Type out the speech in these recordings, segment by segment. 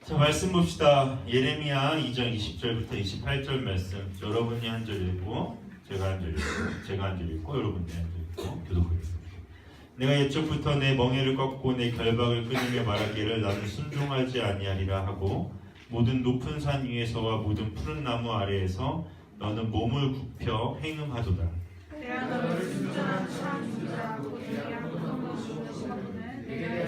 자, 말씀 봅시다. 예레미야 2장 20절부터 28절 말씀. 여러분이 한 절 읽고 제가 한 절 읽고 제가 한 절 읽고 여러분이 한 절 읽고 교독하겠습니다. 내가 옛적부터 내 멍에를 꺾고 내 결박을 끊으며 말하기를 나는 순종하지 아니하리라 하고 모든 높은 산 위에서와 모든 푸른 나무 아래에서 너는 몸을 굽혀 행음하도다. 내가 너를 순전한 참 인자 곧 내가 모든 것을 주시거든 내가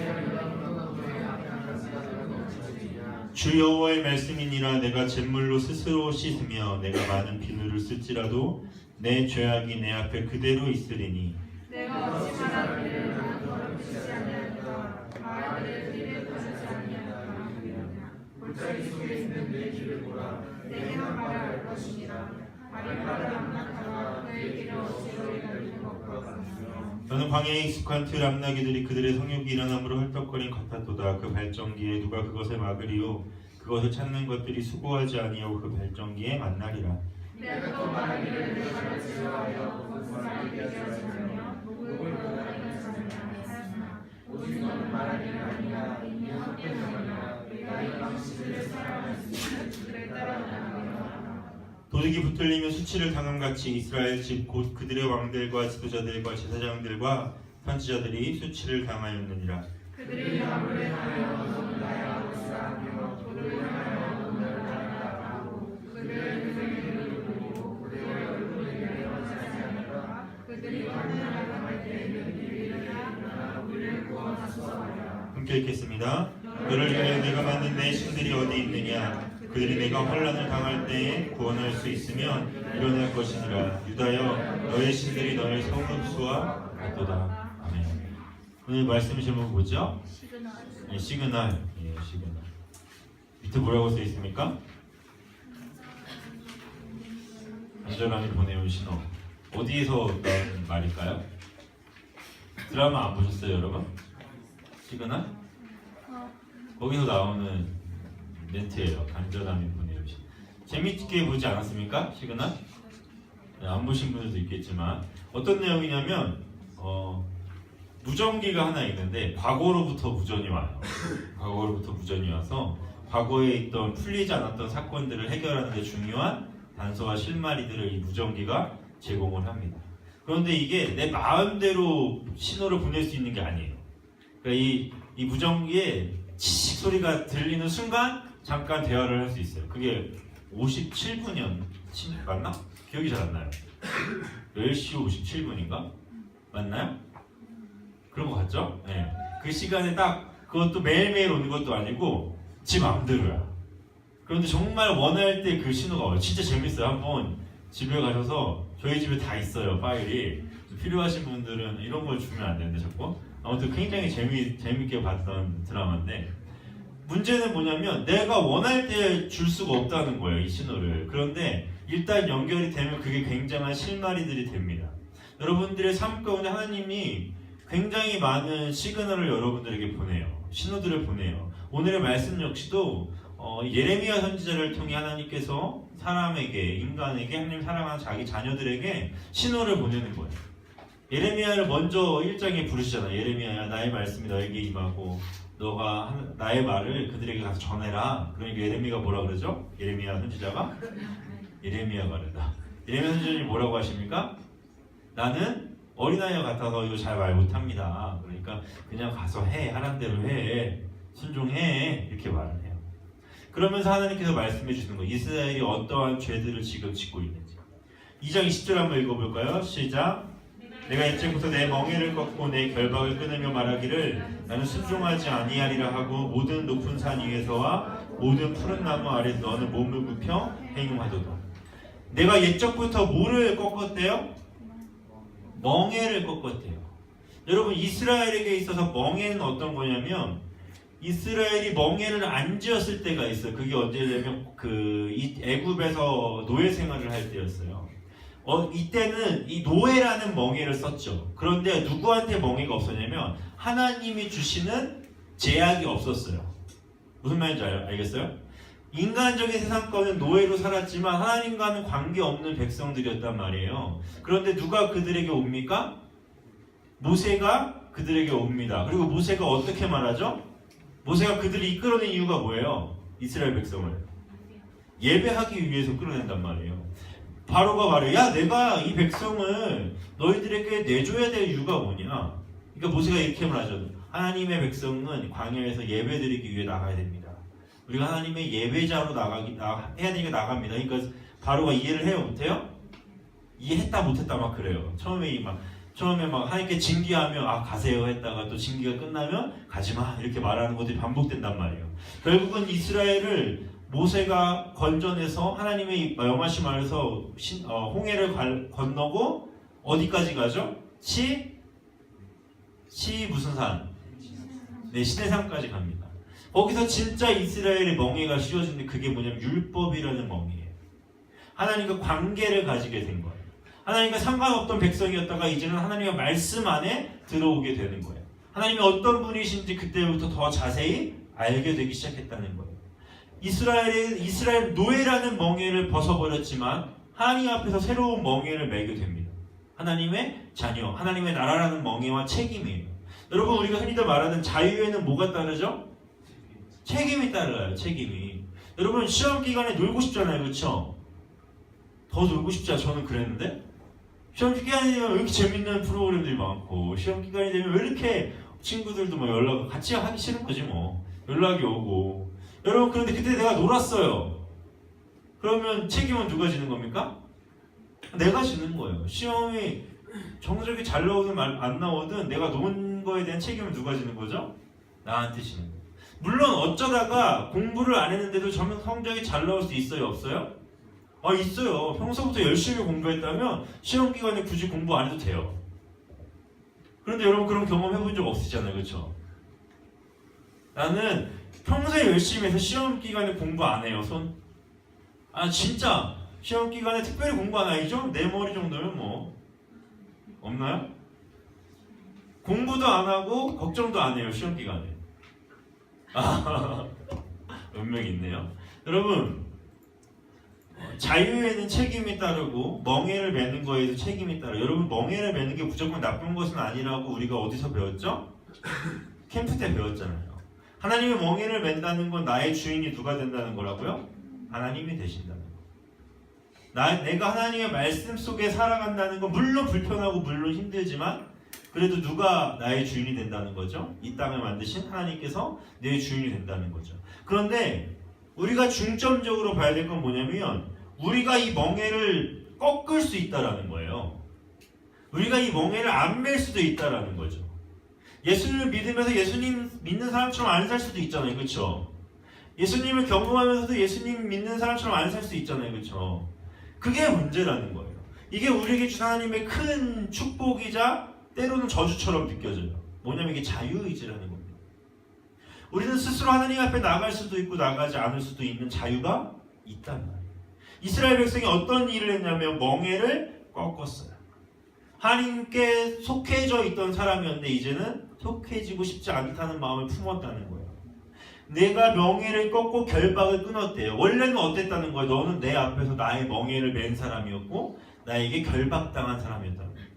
주 여호와의 말씀이니라. 내가 잿물로 스스로 씻으며 내가 많은 비누를 쓸지라도 내 죄악이 내 앞에 그대로 있으리니 내가 어찌 말하기를 나는 더럽히지 아니하리라 말하기를 길을 가지 아니하리라 골짜기 속에 있는 내 길을 보라 내가 말을 알 것이니라 바리바를 암낙하라 그의 길을 어찌로 이르는 것과 같으며 너는 광야에 익숙한 들 암나기들이 그들의 성욕이 일어남으로 헐떡거린 같았도다. 그 발전기에 누가 그것을 막으리요 그것을 찾는 것들이 수고하지 아니하고 그 발전기에 만나리라. 내가 또 말하기를 내가 너를 지루하여 곧 말이 되어지며 목을 걸어다니는 자는 하였으나 오직 너는 말하기를 아니라 이미 함께 하느라 내가 이 방식을 사랑하였으니 그들을 따라가느니라. 도둑이 붙들리며 수치를 당함같이 이스라엘 집 곧 그들의 왕들과 지도자들과 제사장들과 선지자들이 수치를 당하였느니라. 그들이 나무를 향하여 너는 나의 아버지라 하며 돌을 향하여 너는 나라 하고 그들의 그들을 부르고 그들의 얼굴을 내려하지 아니하니까 그들이 하늘을 향할 때 이르리라 우리를 구원하소서 하리라. 함께 읽겠습니다. 너를 위하여 내가 만든 내 신들이 어디 있느냐. 그들이 내가 환난을 당할 때에 구원할 수 있으면 일어날 것이니라. 유다여 너의 신들이 너의 성읍수와 같도다. 아멘. 오늘 말씀 제목 뭐죠? 시그널. 시그널. 시그널. 밑에 뭐라고 써 있습니까? 안전함이 보내온 신호. 어디에서 나온 말일까요? 드라마 안 보셨어요, 여러분? 시그널? 거기서 나오는 멘트예요. 안전함이 보내온 신호. 재밌게 보지 않았습니까? 시그널? 안 보신 분들도 있겠지만 어떤 내용이냐면 무전기가 하나 있는데 과거로부터 무전이 와요. 과거로부터 무전이 와서 과거에 있던 풀리지 않았던 사건들을 해결하는 데 중요한 단서와 실마리들을 이 무전기가 제공을 합니다. 그런데 이게 내 마음대로 신호를 보낼 수 있는 게 아니에요. 그러니까 이 무전기에 치식 소리가 들리는 순간 잠깐 대화를 할 수 있어요. 그게 57분이었나? 맞나? 기억이 잘 안 나요. 10시 57분인가? 맞나요? 그런 거 같죠? 네. 그 시간에 딱 그것도 매일매일 오는 것도 아니고 지 맘대로야. 그런데 정말 원할 때 그 신호가 와요. 진짜 재밌어요. 한번 집에 가셔서 저희 집에 다 있어요. 파일이. 필요하신 분들은 이런 걸 주면 안 되는데 자꾸. 아무튼 굉장히 재밌게 봤던 드라마인데 문제는 뭐냐면 내가 원할 때 줄 수가 없다는 거예요. 이 신호를. 그런데 일단 연결이 되면 그게 굉장한 실마리들이 됩니다. 여러분들의 삶 가운데 하나님이 굉장히 많은 시그널을 여러분들에게 보내요. 신호들을 보내요. 오늘의 말씀 역시도 예레미야 선지자를 통해 하나님께서 사람에게, 인간에게, 하나님 사랑하는 자기 자녀들에게 신호를 보내는 거예요. 예레미야를 먼저 1장에 부르시잖아요. 예레미야야 나의 말씀이 너에게 임하고 너가 나의 말을 그들에게 가서 전해라. 그러니까 예레미야가 뭐라 그러죠? 예레미야 선지자가? 예레미야가 그러다. 예레미야 선지자님이 뭐라고 하십니까? 나는 어린아이와 같아서 이거 잘 말 못합니다. 그러니까 그냥 가서 해. 하란 대로 해. 순종해. 이렇게 말을 해요. 그러면서 하나님께서 말씀해 주시는 거예요. 이스라엘이 어떠한 죄들을 지금 짓고 있는지. 2장 20절 한번 읽어볼까요? 시작. 내가 옛적부터 내 멍에를 꺾고 내 결박을 끊으며 말하기를 나는 순종하지 아니하리라 하고 모든 높은 산 위에서와 모든 푸른 나무 아래서 너는 몸을 굽혀 행음하도다. 내가 옛적부터 뭐를 꺾었대요? 멍에를 꺾었대요. 여러분 이스라엘에게 있어서 멍에는 어떤 거냐면 이스라엘이 멍에를 안 지었을 때가 있어요. 그게 언제냐면 애굽에서 노예 생활을 할 때였어요. 이때는 이 노예라는 멍에를 썼죠. 그런데 누구한테 멍에가 없었냐면 하나님이 주시는 제약이 없었어요. 무슨 말인지 알겠어요? 인간적인 세상과는 노예로 살았지만 하나님과는 관계없는 백성들이었단 말이에요. 그런데 누가 그들에게 옵니까? 모세가 그들에게 옵니다. 그리고 모세가 어떻게 말하죠? 모세가 그들을 이끌어낸 이유가 뭐예요? 이스라엘 백성을 예배하기 위해서 끌어낸단 말이에요. 바로가 말해요. 야, 내가 이 백성을 너희들에게 내줘야 될 이유가 뭐냐? 그러니까 모세가 이렇게 말하죠. 하나님의 백성은 광야에서 예배드리기 위해 나가야 됩니다. 우리가 하나님의 예배자로 해야 되니까 나갑니다. 그러니까 바로가 이해를 해요, 못해요? 이해했다 못했다 막 그래요. 처음에 막 하나님께 징계하면 가세요 했다가 또 징계가 끝나면 가지마 이렇게 말하는 것들이 반복된단 말이에요. 결국은 이스라엘을 모세가 건져내서 하나님의 명하신 말에서 홍해를 건너고 어디까지 가죠? 무슨 산? 네, 시내산까지 갑니다. 거기서 진짜 이스라엘의 멍에가 씌워지는데 그게 뭐냐면 율법이라는 멍에예요. 하나님과 관계를 가지게 된 거예요. 하나님과 상관없던 백성이었다가 이제는 하나님의 말씀 안에 들어오게 되는 거예요. 하나님이 어떤 분이신지 그때부터 더 자세히 알게 되기 시작했다는 거예요. 이스라엘 노예라는 멍에를 벗어버렸지만 하나님 앞에서 새로운 멍에를 매게 됩니다. 하나님의 자녀, 하나님의 나라라는 멍에와 책임이에요. 여러분, 우리가 흔히들 말하는 자유에는 뭐가 따르죠? 책임이 따라요. 책임이. 여러분, 시험 기간에 놀고 싶잖아요, 그렇죠? 더 놀고 싶지 않아요? 저는 그랬는데 시험 기간이 되면 왜 이렇게 재밌는 프로그램들이 많고 시험 기간이 되면 왜 이렇게 친구들도 막 연락을 같이 하기 싫은 거지 뭐 연락이 오고. 여러분, 그런데 그때 내가 놀았어요. 그러면 책임은 누가 지는 겁니까? 내가 지는 거예요. 시험이 정적이 잘 나오든 안 나오든 내가 논 거에 대한 책임은 누가 지는 거죠? 나한테 지는 거예요. 물론 어쩌다가 공부를 안 했는데도 성적이 잘 나올 수 있어요, 없어요? 있어요. 평소부터 열심히 공부했다면 시험 기간에 굳이 공부 안 해도 돼요. 그런데 여러분, 그런 경험 해본 적 없으시잖아요, 그렇죠? 나는 평소에 열심히 해서 시험 기간에 공부 안 해요. 진짜 시험 기간에 특별히 공부 안 하죠? 내 머리 정도면 뭐 없나요? 공부도 안 하고 걱정도 안 해요, 시험 기간에. 운명이 있네요. 여러분, 자유에는 책임이 따르고 멍에를 매는 거에도 책임이 따라요. 여러분, 멍에를 매는 게 무조건 나쁜 것은 아니라고 우리가 어디서 배웠죠? 캠프 때 배웠잖아요. 하나님의 멍에를 맨다는 건 나의 주인이 누가 된다는 거라고요? 하나님이 되신다는 거. 내가 하나님의 말씀 속에 살아간다는 건 물론 불편하고 물론 힘들지만 그래도 누가 나의 주인이 된다는 거죠? 이 땅을 만드신 하나님께서 내 주인이 된다는 거죠. 그런데 우리가 중점적으로 봐야 될 건 뭐냐면 우리가 이 멍에를 꺾을 수 있다라는 거예요. 우리가 이 멍에를 안 맬 수도 있다라는 거죠. 예수님을 믿으면서 예수님 믿는 사람처럼 안 살 수도 있잖아요, 그렇죠? 예수님을 경험하면서도 예수님 믿는 사람처럼 안 살 수 있잖아요, 그렇죠? 그게 문제라는 거예요. 이게 우리에게 주신 하나님의 큰 축복이자 때로는 저주처럼 느껴져요. 뭐냐면 이게 자유의지라는 겁니다. 우리는 스스로 하나님 앞에 나갈 수도 있고 나가지 않을 수도 있는 자유가 있단 말이에요. 이스라엘 백성이 어떤 일을 했냐면 멍에를 꺾었어요. 하나님께 속해져 있던 사람이었는데 이제는 속해지고 싶지 않다는 마음을 품었다는 거예요. 내가 멍에를 꺾고 결박을 끊었대요. 원래는 어땠다는 거예요? 너는 내 앞에서 나의 멍에를 맨 사람이었고 나에게 결박당한 사람이었다는 거예요.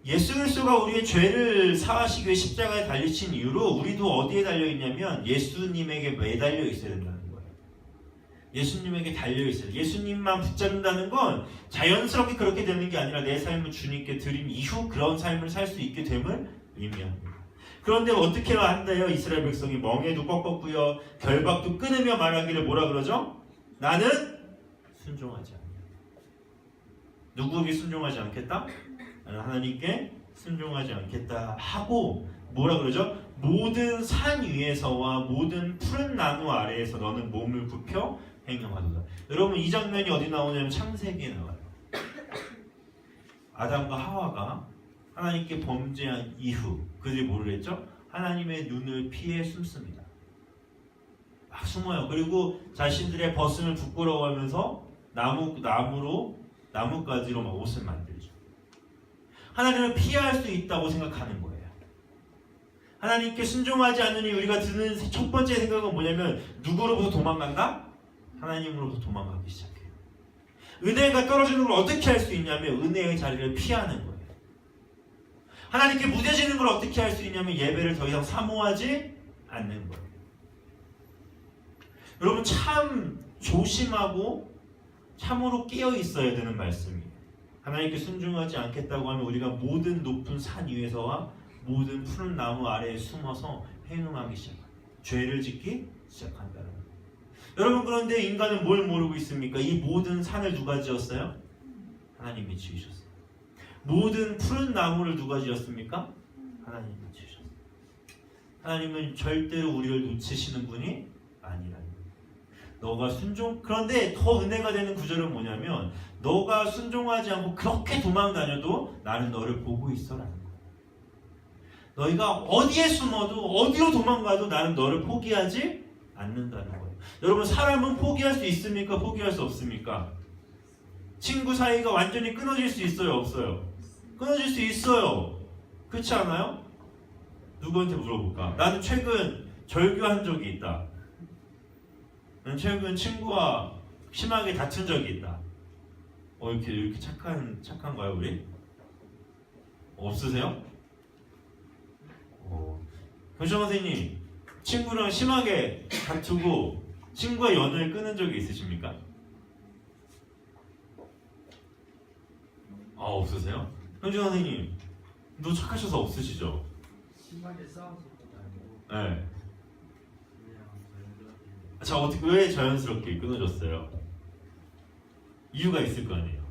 예수 그리스도가 우리의 죄를 사하시기 위해 십자가에 달리신 이유로 우리도 어디에 달려있냐면 예수님에게 매달려 있어야 된다는 거예요. 예수님에게 달려있어요. 예수님만 붙잡는다는 건 자연스럽게 그렇게 되는 게 아니라 내 삶을 주님께 드린 이후 그런 삶을 살 수 있게 됨을 의미합니다. 그런데 어떻게 한다요? 이스라엘 백성이 멍에도 꺾었고요. 결박도 끊으며 말하기를 뭐라 그러죠? 나는 순종하지 않는다. 누구에게 순종하지 않겠다? 나는 하나님께 순종하지 않겠다 하고 뭐라 그러죠? 모든 산 위에서와 모든 푸른 나무 아래에서 너는 몸을 굽혀 행함하도다. 여러분, 이 장면이 어디 나오냐면 창세기에 나와요. 아담과 하와가 하나님께 범죄한 이후 그들이 뭐를 했죠? 하나님의 눈을 피해 숨습니다. 막 숨어요. 그리고 자신들의 벗음을 부끄러워하면서 나뭇가지로 막 옷을 만들죠. 하나님을 피할 수 있다고 생각하는 거예요. 하나님께 순종하지 않으니 우리가 드는 첫 번째 생각은 뭐냐면 누구로부터 도망간다? 하나님으로부터 도망가기 시작해요. 은혜가 떨어지는 걸 어떻게 할 수 있냐면 은혜의 자리를 피하는 거예요. 하나님께 무뎌지는 걸 어떻게 할 수 있냐면 예배를 더 이상 사모하지 않는 거예요. 여러분 참 조심하고 참으로 깨어 있어야 되는 말씀이에요. 하나님께 순종하지 않겠다고 하면 우리가 모든 높은 산 위에서와 모든 푸른 나무 아래에 숨어서 행음하기 시작합니다. 죄를 짓기 시작한다는 거예요. 여러분 그런데 인간은 뭘 모르고 있습니까? 이 모든 산을 누가 지었어요? 하나님이 지으셨어요. 모든 푸른 나무를 누가 지었습니까? 하나님이 지으셨어요. 하나님은 절대로 우리를 놓치시는 분이 아니라는 거예요. 너가 그런데 더 은혜가 되는 구절은 뭐냐면 너가 순종하지 않고 그렇게 도망다녀도 나는 너를 보고 있어라는 거예요. 너희가 어디에 숨어도 어디로 도망가도 나는 너를 포기하지 않는다는 거예요. 여러분 사람은 포기할 수 있습니까? 포기할 수 없습니까? 친구 사이가 완전히 끊어질 수 있어요? 없어요? 끊어질 수 있어요. 그렇지 않아요? 누구한테 물어볼까? 나는 최근 절교한 적이 있다. 나는 최근 친구와 심하게 다툰 적이 있다. 이렇게 착한가요 우리? 없으세요? 교장 선생님, 친구랑 심하게 다투고 친구와 연을 끊은 적이 있으십니까? 없으세요? 교장 선생님, 너 착하셔서 없으시죠? 심하게 싸워서 것도 아니고 네. 그냥 자연스럽게. 자, 어떻게 왜 자연스럽게 끊어졌어요? 이유가 있을 거 아니에요.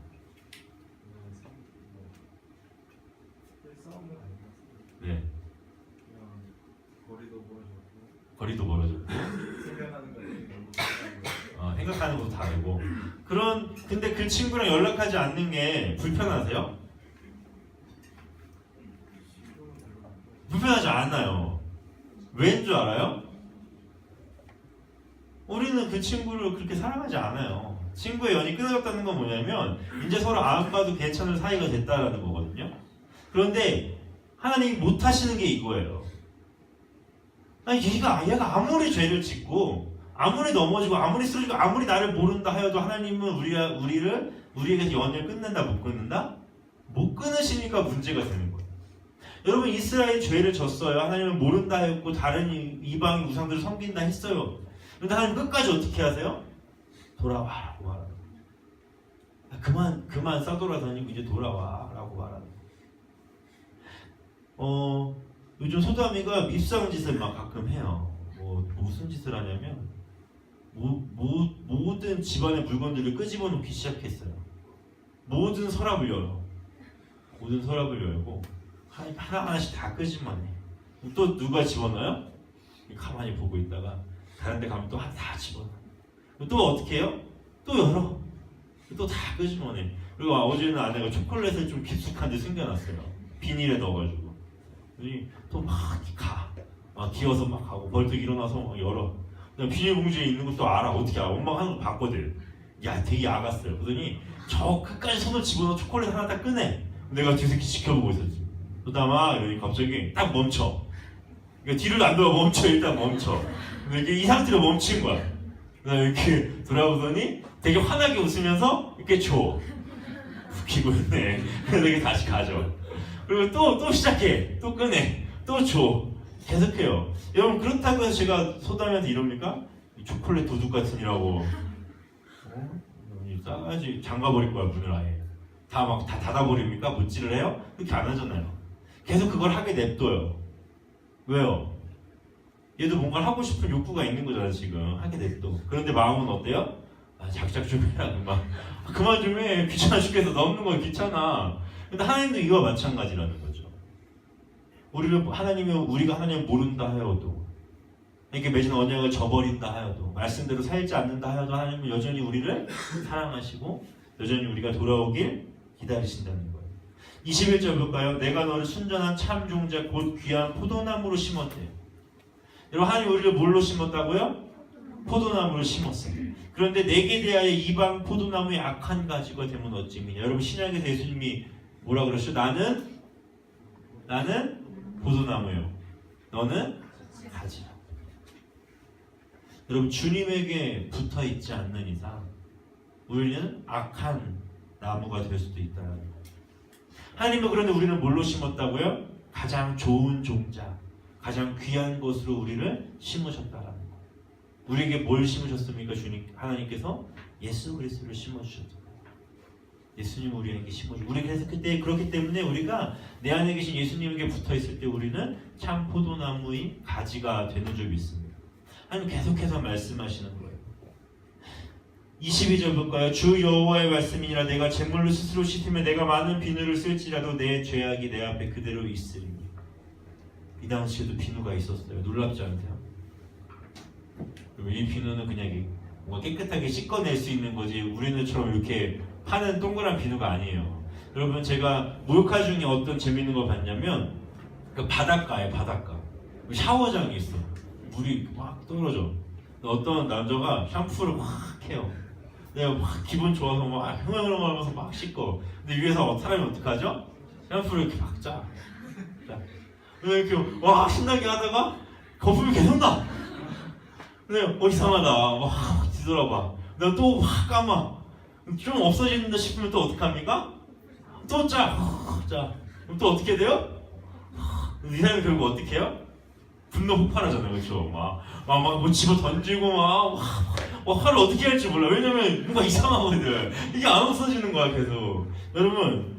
싸움은 아니었어요. 네. 그냥 거리도 멀어졌고 거리도 멀어졌고 생각하는 것들이 너무 다르고 생각하는 것도 다르고 근데 그 친구랑 연락하지 않는 게 불편하세요? 시도는 별로 안 좋아요. 불편하지 않아요. 왜인 줄 알아요? 우리는 그 친구를 그렇게 사랑하지 않아요. 친구의 연이 끊어졌다는 건 뭐냐면 이제 서로 안 봐도 괜찮을 사이가 됐다라는 거거든요. 그런데 하나님이 못 하시는 게 이거예요. 아니 얘가 아무리 죄를 짓고 아무리 넘어지고 아무리 쓰러지고 아무리 나를 모른다 하여도 하나님은 우리에게서 연을 끊는다 못 끊는다? 못 끊으시니까 문제가 되는 거예요. 여러분 이스라엘 죄를 졌어요. 하나님은 모른다 했고 다른 이방 우상들을 섬긴다 했어요. 그런데 하나님 끝까지 어떻게 하세요? 돌아와라고 말하는 거예요. 그만 싸돌아다니고 이제 돌아와라고 말하는 거예요. 요즘 소담이가 밉상 짓을 막 가끔 해요. 무슨 짓을 하냐면 모든 집안의 물건들을 끄집어 놓기 시작했어요. 모든 서랍을 열어. 모든 서랍을 열고 하나하나씩 다 끄집어내. 또 누가 집어넣어요? 가만히 보고 있다가 다른 데 가면 또 다 집어넣어. 또 어떻게 해요? 또 열어. 또 다 끄집어내. 그리고 어제는 아내가 초콜릿을 좀 깊숙한 데 숨겨놨어요. 비닐에 넣어가지고. 또 막 기어서 막 가고 벌떡 일어나서 막 열어. 비닐봉지에 있는 것도 알아. 어떻게 알아? 엄마가 하는 거 봤거든. 야 되게 야갔어요. 그러더니 저 끝까지 손을 집어넣어 초콜릿 하나 딱 꺼내. 내가 뒤에서 지켜보고 있었지. 그러다가 여기 갑자기 딱 멈춰. 그러니까 뒤를 안 돌아 멈춰. 일단 멈춰. 근데 이게 이 상태로 멈춘 거야. 그다음에 이렇게 돌아보더니 되게 환하게 웃으면서 이렇게 줘. 웃기고 있네. 그래서 이렇게 다시 가져. 그리고 또 시작해. 또 꺼내. 또 줘. 계속해요. 여러분 그렇다고 해서 제가 소담이한테 이럽니까? 이 초콜릿 도둑 같으니라고. 싸가지 잠가버릴 거야 문을 아예. 다 닫아버립니까? 못질을 해요? 그렇게 안 하잖아요. 계속 그걸 하게 냅둬요. 왜요? 얘도 뭔가를 하고 싶은 욕구가 있는 거잖아 지금. 하게 냅둬. 그런데 마음은 어때요? 작작 좀 해라 그만 좀 해. 귀찮아 죽겠어. 넣는 거 귀찮아. 근데 하나님도 이와 마찬가지라는 거죠. 우리가 하나님을 모른다 하여도 이렇게 맺은 언약을 저버린다 하여도 말씀대로 살지 않는다 하여도 하나님은 여전히 우리를 사랑하시고 여전히 우리가 돌아오길 기다리신다는 거예요. 21절 볼까요? 내가 너를 순전한 참 종자 곧 귀한 포도나무로 심었대요. 여러분 하나님 우리를 뭘로 심었다고요? 포도나무를 심었어요. 그런데 내게 대하여 이방 포도나무의 악한 가지가 되면 어찌미냐. 여러분 신약에서 예수님이 뭐라 그러시죠? 나는 포도나무요. 너는 가지라. 여러분 주님에게 붙어 있지 않는 이상 우리는 악한 나무가 될 수도 있다는 거예요. 하나님은 그런데 우리는 뭘로 심었다고요? 가장 좋은 종자, 가장 귀한 것으로 우리를 심으셨다라는 거예요. 우리에게 뭘 심으셨습니까? 주님 하나님께서 예수 그리스도를 심어주셨죠. 예수님 우리에게 심어주고 우리 그래서 그때 그렇기 때문에 우리가 내 안에 계신 예수님에게 붙어 있을 때 우리는 참 포도나무의 가지가 되는 줄 믿습니다. 하나님 계속해서 말씀하시는 거예요. 22절 볼까요? 주 여호와의 말씀이니라 내가 제물로 스스로 씻으며 내가 많은 비누를 쓸지라도 내 죄악이 내 앞에 그대로 있으리니. 이 당시에도 비누가 있었어요. 놀랍지 않으세요? 이 비누는 그냥 뭔가 깨끗하게 씻어낼 수 있는 거지 우리들처럼 이렇게 파는 동그란 비누가 아니에요. 여러분 제가 몰카 중에 어떤 재밌는 거 봤냐면 그 바닷가에 바닷가 샤워장이 있어. 물이 막 떨어져. 어떤 남자가 샴푸를 막 해요. 내가 막 기분 좋아서 막 흥얼흥얼하면서 막 씻고 근데 위에서 사람이 어떡하죠? 샴푸를 이렇게 막 짜. 이렇게 와 신나게 하다가 거품이 계속 나. 근데 이상하다. 막 뒤돌아봐. 내가 또 막 감아. 좀 없어진다 싶으면 또 어떡합니까? 또 짜. 그럼 또 어떻게 돼요? 이 사람이 결국 어떻게 해요? 분노 폭발하잖아요. 그렇죠? 뭐 집어 던지고 막 화를 어떻게 할지 몰라. 왜냐면 뭔가 이상하거든. 이게 안 없어지는 거야 계속. 여러분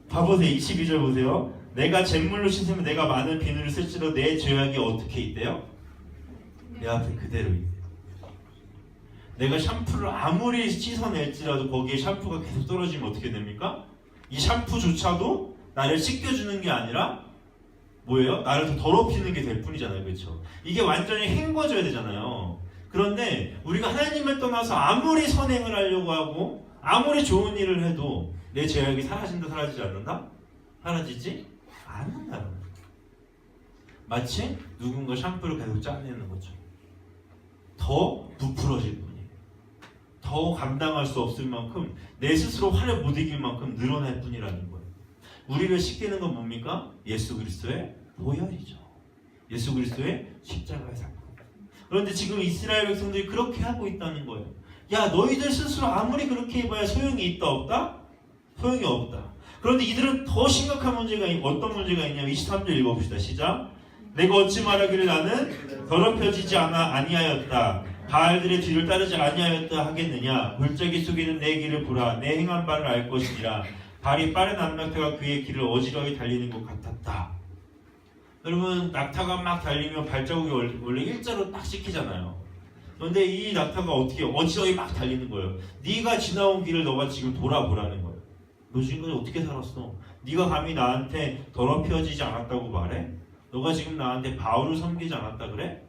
봐보세요. 22절 보세요. 내가 잿물로 씻으면 내가 많은 비누를 쓸지라도 내 죄악이 어떻게 있대요? 내 앞에 그대로 있대요. 내가 샴푸를 아무리 씻어낼지라도 거기에 샴푸가 계속 떨어지면 어떻게 됩니까? 이 샴푸조차도 나를 씻겨주는 게 아니라 뭐예요? 나를 더 더럽히는 게 될 뿐이잖아요. 그렇죠? 이게 완전히 헹궈져야 되잖아요. 그런데 우리가 하나님을 떠나서 아무리 선행을 하려고 하고 아무리 좋은 일을 해도 내 죄악이 사라진다 사라지지 않는다? 사라지지 않는다는 거예요. 마치 누군가 샴푸를 계속 짜내는 거죠. 더 부풀어질 뿐이에요. 더 감당할 수 없을 만큼 내 스스로 화를 못 이길 만큼 늘어날 뿐이라는 거예요. 우리를 씻기는 건 뭡니까? 예수 그리스도의 보혈이죠. 예수 그리스도의 십자가의 사건. 그런데 지금 이스라엘 백성들이 그렇게 하고 있다는 거예요. 야 너희들 스스로 아무리 그렇게 해봐야 소용이 있다 없다? 소용이 없다. 그런데 이들은 더 심각한 문제가 어떤 문제가 있냐면 23절 읽어봅시다. 시작. 내가 어찌 말하기를 나는 더럽혀지지 아니하였다. 바알들의 뒤를 따르지 아니하였다 하겠느냐. 골짜기 속에는 내 길을 보라. 내 행한 바를 알 것이니라. 발이 빠른 암낙타가 그의 길을 어지러이 달리는 것 같았다. 여러분 낙타가 막 달리면 발자국이 원래 일자로 딱 찍히잖아요. 그런데 이 낙타가 어떻게 어지러이 막 달리는 거예요. 네가 지나온 길을 너가 지금 돌아보라는 거예요. 너 지금까지 어떻게 살았어? 네가 감히 나한테 더럽혀지지 않았다고 말해? 너가 지금 나한테 바울을 섬기지 않았다 그래?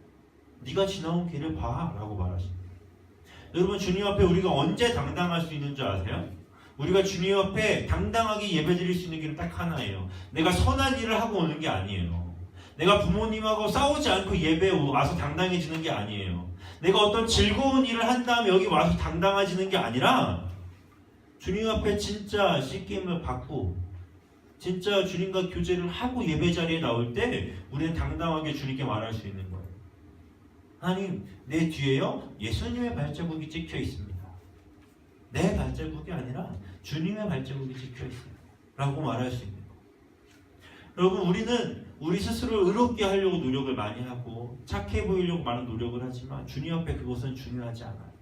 네가 지나온 길을 봐 라고 말하십니다. 여러분 주님 앞에 우리가 언제 당당할 수 있는 줄 아세요? 우리가 주님 앞에 당당하게 예배드릴 수 있는 길은 딱 하나예요. 내가 선한 일을 하고 오는 게 아니에요. 내가 부모님하고 싸우지 않고 예배에 와서 당당해지는 게 아니에요. 내가 어떤 즐거운 일을 한 다음에 여기 와서 당당해지는 게 아니라 주님 앞에 진짜 씻김을 받고 진짜 주님과 교제를 하고 예배 자리에 나올 때 우리는 당당하게 주님께 말할 수 있는 거예요. 하나님, 내 뒤에요 예수님의 발자국이 찍혀 있습니다. 내 발자국이 아니라 주님의 발자국이 찍혀 있습니다. 라고 말할 수 있는 거예요. 여러분 우리는 우리 스스로 의롭게 하려고 노력을 많이 하고 착해 보이려고 많은 노력을 하지만 주님 앞에 그것은 중요하지 않아요.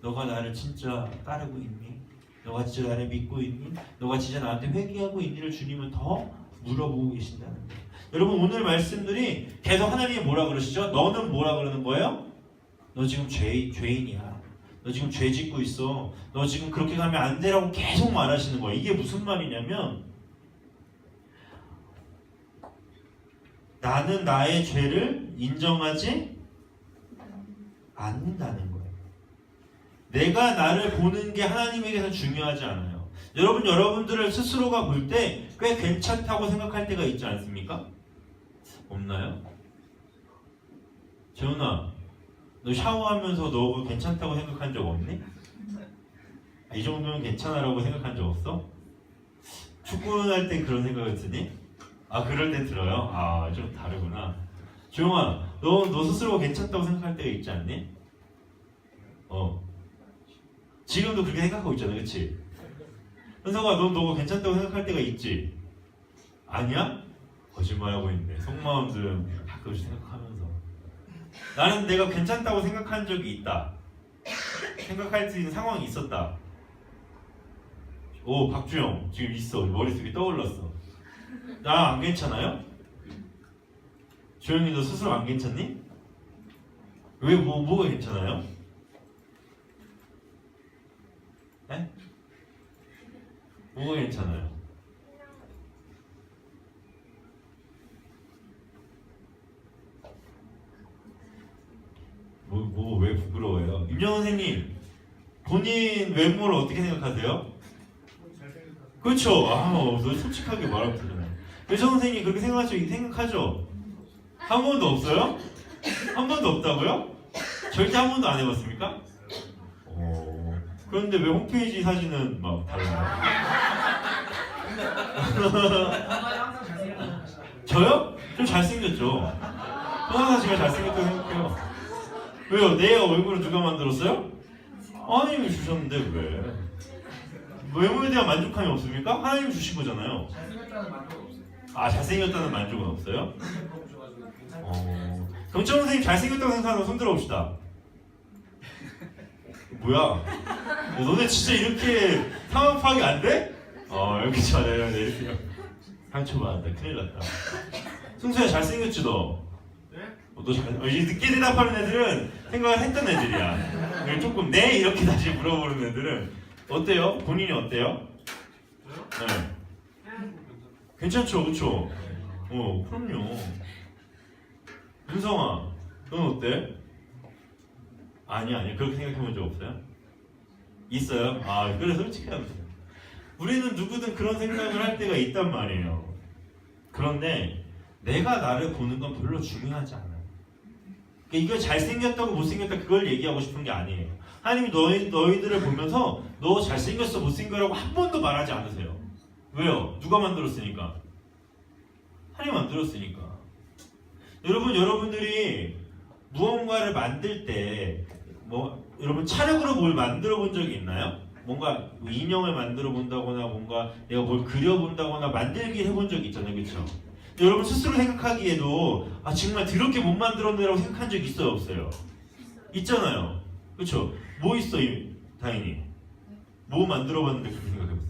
너가 나를 진짜 따르고 있니? 너가 진짜 나를 믿고 있니? 너가 진짜 나한테 회개하고 있니를 주님은 더 물어보고 계신다는 거예요. 여러분 오늘 말씀들이 계속 하나님이 뭐라 그러시죠? 너는 뭐라 그러는 거예요? 너 지금 죄인이야. 너 지금 죄 짓고 있어. 너 지금 그렇게 가면 안 되라고 계속 말하시는 거예요. 이게 무슨 말이냐면 나는 나의 죄를 인정하지 않는다는 거예요. 내가 나를 보는 게 하나님에게서 중요하지 않아요. 여러분들을 스스로가 볼 때 꽤 괜찮다고 생각할 때가 있지 않습니까? 없나요? 재훈아, 너 샤워하면서 너 괜찮다고 생각한 적 없니? 이 정도면 괜찮아라고 생각한 적 없어? 축구를 할 때 그런 생각을 드니? 그럴 때 들어요? 좀 다르구나. 조용아, 너 스스로가 괜찮다고 생각할 때가 있지 않니? 지금도 그렇게 생각하고 있잖아, 그치? 현석아, 너가 괜찮다고 생각할 때가 있지? 아니야? 거짓말하고 있네. 속마음들은 가끔씩 생각하면서. 나는 내가 괜찮다고 생각한 적이 있다. 생각할 수 있는 상황이 있었다. 오, 박주영 지금 있어. 머릿속에 떠올랐어. 나 안 괜찮아요? 조영이 너 스스로 안 괜찮니? 왜 뭐가 괜찮아요? 네? 뭐가 괜찮아요? 왜 부끄러워요? 임영 선생님, 본인 외모를 어떻게 생각하세요? 잘생겼다. 그렇죠. 너 솔직하게 말하면 되잖아요. 배정 선생님 그렇게 생각하죠? 한 번도 없어요? 한 번도 없다고요? 절대 한 번도 안 해봤습니까? 그런데 왜 홈페이지 사진은 막 달라요? 항상 잘생겼다. 저요? 좀 잘생겼죠? 항상 제가 잘생겼다고 생각해요. 왜요? 내 얼굴을 누가 만들었어요? 하나님이 주셨는데 왜? 외모에 대한 만족함이 없습니까? 하나님이 주신 거잖아요. 잘생겼다는 만족은 없어요. 아, 잘생겼다는 만족은 없어요? 너무 좋아가지고 괜찮아요. 경청 선생님 잘생겼다고 생각하는 손 들어봅시다. 뭐야? 너네 진짜 이렇게 상황 파악이 안 돼? 이렇게 잘해요. 이렇게 상처받았다. 큰일 났다. 승수야 잘생겼지 너? 네? 이제 늦게 대답하는 애들은 생각을 했던 애들이야. 그리고 조금 네 이렇게 다시 물어보는 애들은 어때요? 본인이 어때요? 저요? 네. 괜찮죠, 그렇죠? 그럼요. 윤성아, 넌 어때? 아니 그렇게 생각해본 적 없어요? 있어요? 그래 솔직하면 돼요. 우리는 누구든 그런 생각을 할 때가 있단 말이에요. 그런데 내가 나를 보는 건 별로 중요하지 않아요. 그러니까 이거 잘생겼다고 못생겼다 그걸 얘기하고 싶은 게 아니에요. 하나님이 너희들을 보면서 너 잘생겼어 못생겨라고 한 번도 말하지 않으세요. 왜요? 누가 만들었으니까? 하나님 만들었으니까. 여러분들이 무언가를 만들 때 여러분 차력으로 뭘 만들어 본 적이 있나요? 뭔가 인형을 만들어 본다거나 뭔가 내가 뭘 그려 본다거나 만들기 해본 적이 있잖아요, 그렇죠? 여러분 스스로 생각하기에도 정말 더럽게 못 만들었네라고 생각한 적 있어요, 없어요? 있잖아요, 그렇죠? 뭐 있어, 다인이? 뭐 만들어 봤는데 그렇게 생각해봤어요?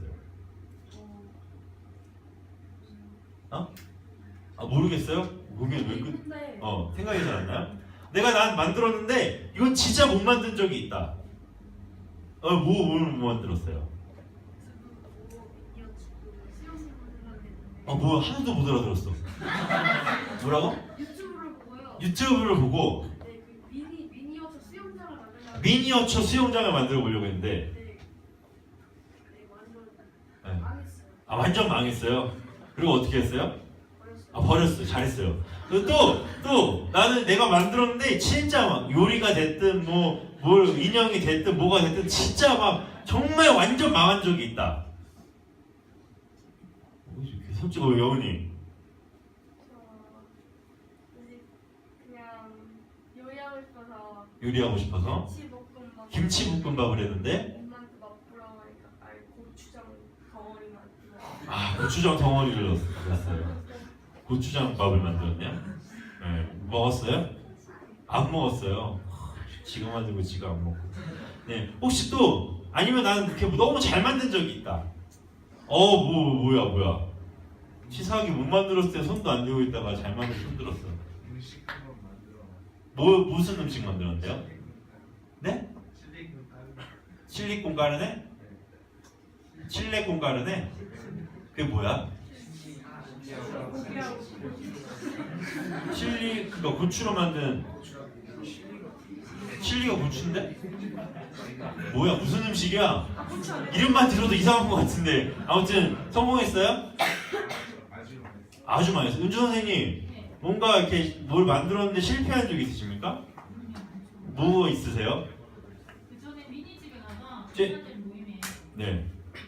모르겠어요? 모르겠 왜 생각이 잘 안 나요? 내가 만들었는데 이건 진짜 못 만든 적이 있다. 뭐 만들었어요? 뭐 하나도 못 알아들었어. 뭐라고? 유튜브를 보고요. 유튜브를 보고 네, 그 미니어처 수영장을 만들려고. 미니어처 수영장을 만들어 보려고 했는데 네, 완전 네. 망했어요. 완전 망했어요. 그리고 어떻게 했어요? 버렸어요. 버렸어요. 잘했어요. 그리고 또 나는 내가 만들었는데 진짜 막 요리가 됐든 뭘 인형이 됐든 뭐가 됐든 진짜 막 정말 완전 망한 적이 있다. 솔직히 여운이 그냥 요리하고 싶어서 요리하고 싶어서 김치볶음밥. 김치볶음밥을 했는데 엄마한테 맛보라고 하니까 고추장 덩어리만. 고추장 덩어리를 넣었어요. 고추장밥을 만들었네요. 네, 먹었어요? 안 먹었어요. 지가 만들고 지가 안 먹고. 네, 혹시 또 아니면 나는 그렇게 너무 잘 만든 적이 있다. 뭐야? 치사하게 못 만들었을 때 손도 안 대고 있다가 잘 만들 손 들었어. 음식 한번 만들어. 무슨 음식 만들었는데요? 네? 칠리 콩가르네? 칠레 콩가르네? 그게 뭐야? 칠리 그거 고추로 만든 칠리가 고추인데? 뭐야 무슨 음식이야? 이름만 들어도 이상한 것 같은데 아무튼 성공했어요? 아주 많이 했어요. 은주 선생님 뭔가 이렇게 뭘 만들었는데 실패한 적 있으십니까? 뭐 있으세요? 그 전에 미니집에 가서 제- 여자들 모임에 네,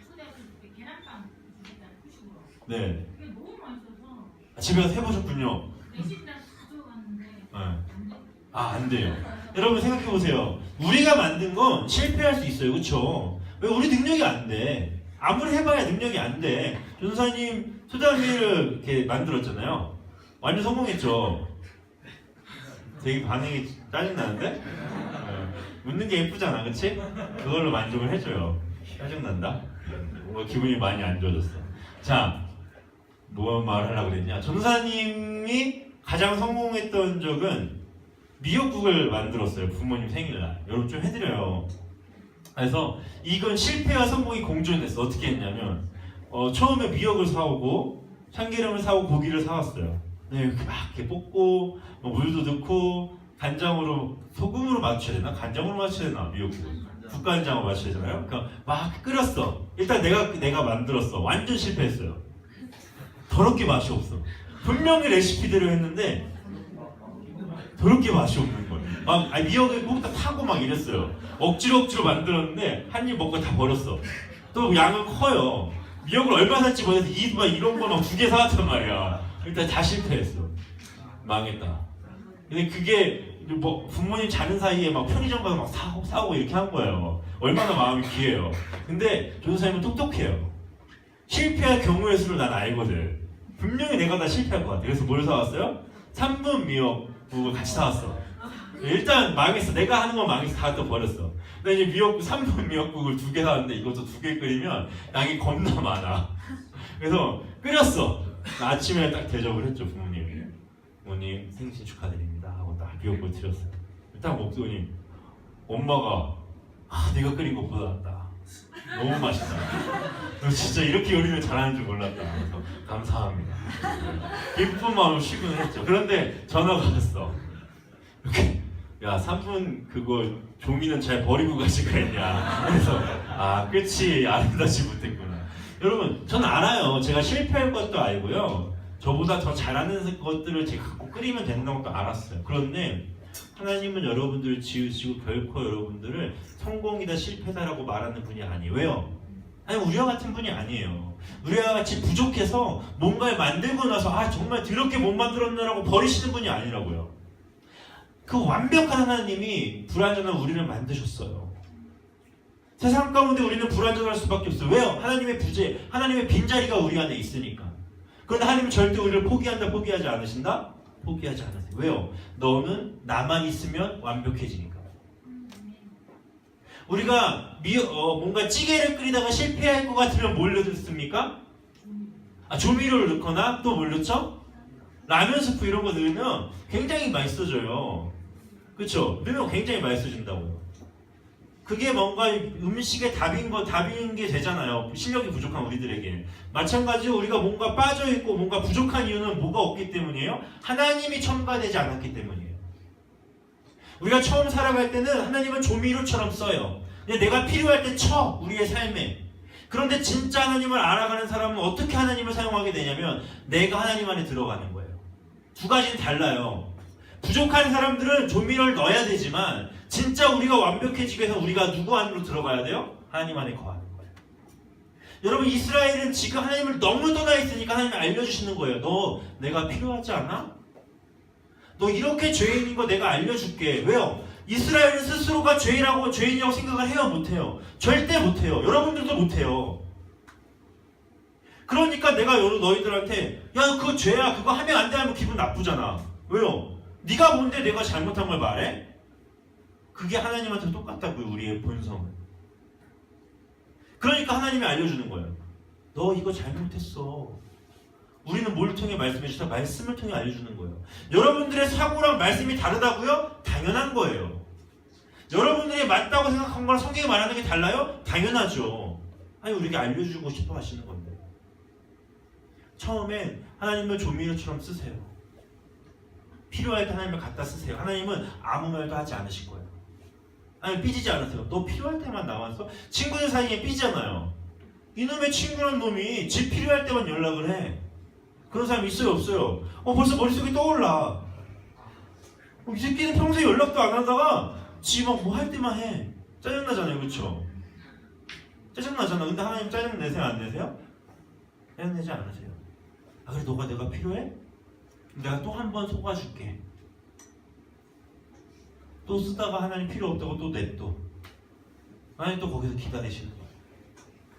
초대해서 이렇게 계란빵 주셨잖아요, 후식으로. 네. 그게 너무 맛있어서 집에 가서 해보셨군요. 레시피랑 다 적어갔는데 네. 안 돼. 안 돼요. 여러분 생각해 보세요. 우리가 만든 건 실패할 수 있어요, 그렇죠? 왜 우리 능력이 안 돼? 아무리 해봐야 능력이 안 돼. 전사님 소다미를 이렇게 만들었잖아요. 완전 성공했죠. 되게 반응이 짜증나는데? 웃는 게 예쁘잖아, 그치? 그걸로 만족을 해줘요. 짜증난다? 뭔가 기분이 많이 안 좋아졌어. 자, 뭐 말하려고 그랬냐? 전사님이 가장 성공했던 적은 미역국을 만들었어요. 부모님 생일날. 여러분 좀 해드려요. 그래서 이건 실패와 성공이 공존했어. 어떻게 했냐면 처음에 미역을 사오고 참기름을 사오고 고기를 사왔어요. 네, 이렇게 막 이렇게 볶고 물도 넣고 간장으로 소금으로 맞춰야 되나? 간장으로 맞춰야 되나? 미역국을 국간장으로 맞춰야 되잖아요. 그러니까 막 끓였어. 일단 내가 만들었어. 완전 실패했어요. 더럽게 맛이 없어. 분명히 레시피대로 했는데 더럽게 맛이 없는 거예요. 막 미역을 거기다 타고 막 이랬어요. 억지로 만들었는데 한 입 먹고 다 버렸어. 또 양은 커요. 미역을 얼마 살지 몰라서 이런 거 막 2개 사왔단 말이야. 일단 다 실패했어. 망했다. 근데 그게 뭐 부모님 자는 사이에 막 편의점 가서 막 사고 이렇게 한 거예요. 얼마나 마음이 귀해요. 근데 조선사님은 똑똑해요. 실패할 경우의 수를 난 알거든. 분명히 내가 다 실패할 것 같아. 그래서 뭘 사왔어요? 3분 미역국을 같이 사왔어. 일단 망했어. 내가 하는 건 망했어. 다 또 버렸어. 근데 이제 3분 미역국을 2개 사왔는데 이것도 2개 끓이면 양이 겁나 많아. 그래서 끓였어. 아침에 딱 대접을 했죠, 부모님이. 부모님 생신 축하드립니다 하고 딱 미역국을 드렸어요. 딱 먹더니 엄마가 네가 끓인 것보다 낫다. 너무 맛있다. 너 진짜 이렇게 요리를 잘하는 줄 몰랐다. 그래서 감사합니다. 기쁜 마음으로 시근했죠. 그런데 전화가 왔어. 이렇게 야 3분 그거 종이는 잘 버리고 가지고 했냐. 그래서 끝이 아름답지 못했구나. 여러분 저는 알아요. 제가 실패할 것도 알고요. 저보다 더 잘하는 것들을 제가 갖고 끓이면 된다는 것도 알았어요. 그런데 하나님은 여러분들을 지으시고 결코 여러분들을 성공이다 실패다라고 말하는 분이 아니에요. 왜요? 아니 우리와 같은 분이 아니에요. 우리와 같이 부족해서 뭔가를 만들고 나서 정말 더럽게 못 만들었나라고 버리시는 분이 아니라고요. 그 완벽한 하나님이 불완전한 우리를 만드셨어요. 세상 가운데 우리는 불완전할 수밖에 없어요. 왜요? 하나님의 부재, 하나님의 빈자리가 우리 안에 있으니까. 그런데 하나님은 절대 우리를 포기하지 않으신다? 포기하지 않으세요. 왜요? 너는 나만 있으면 완벽해지니까. 우리가 뭔가 찌개를 끓이다가 실패할 것 같으면 뭘 넣습니까? 조미료를 넣거나 또 뭘 넣죠? 라면 스프 이런 거 넣으면 굉장히 맛있어져요. 그렇죠? 넣으면 굉장히 맛있어진다고요. 그게 뭔가 음식의 답인 게 되잖아요. 실력이 부족한 우리들에게. 마찬가지로 우리가 뭔가 빠져있고 뭔가 부족한 이유는 뭐가 없기 때문이에요? 하나님이 첨가되지 않았기 때문이에요. 우리가 처음 살아갈 때는 하나님은 조미료처럼 써요. 그냥 내가 필요할 때 쳐, 우리의 삶에. 그런데 진짜 하나님을 알아가는 사람은 어떻게 하나님을 사용하게 되냐면 내가 하나님 안에 들어가는 거예요. 두 가지는 달라요. 부족한 사람들은 조미료를 넣어야 되지만 진짜 우리가 완벽해지기 위해서 우리가 누구 안으로 들어가야 돼요? 하나님 안에 거하는 거예요. 여러분 이스라엘은 지금 하나님을 너무 떠나 있으니까 하나님이 알려주시는 거예요. 너 내가 필요하지 않아? 너 이렇게 죄인인 거 내가 알려줄게. 왜요? 이스라엘은 스스로가 죄인이라고 생각을 해요? 못해요? 절대 못해요. 여러분들도 못해요. 그러니까 내가 너희들한테 야 그거 죄야 그거 하면 안 돼 하면 기분 나쁘잖아. 왜요? 네가 뭔데 내가 잘못한 걸 말해? 그게 하나님한테 똑같다고요. 우리의 본성은. 그러니까 하나님이 알려주는 거예요. 너 이거 잘못했어. 우리는 뭘 통해 말씀해 주시다? 말씀을 통해 알려주는 거예요. 여러분들의 사고랑 말씀이 다르다고요? 당연한 거예요. 여러분들이 맞다고 생각한 거랑 성경이 말하는 게 달라요? 당연하죠. 아니 우리에게 알려주고 싶어 하시는 건데. 처음엔 하나님을 조미료처럼 쓰세요. 필요할 때 하나님을 갖다 쓰세요. 하나님은 아무 말도 하지 않으실 거예요. 아니 삐지지 않으세요. 너 필요할 때만 나와서 친구들 사이에 삐잖아요. 이놈의 친구란 놈이 집 필요할 때만 연락을 해. 그런 사람 있어요 없어요? 벌써 머릿속에 떠올라. 이 새끼는 평소에 연락도 안 하다가 지 막 뭐 할 때만 해. 짜증나잖아요. 그렇죠? 짜증나잖아. 근데 하나님 짜증 내세요 안 내세요? 짜증 내지 않으세요. 그래 너가 내가 필요해? 내가 또 한 번 속아줄게. 또 쓰다가 하나님 필요 없다고 또 냅둬. 하나님 또 거기서 기다리시는 거야.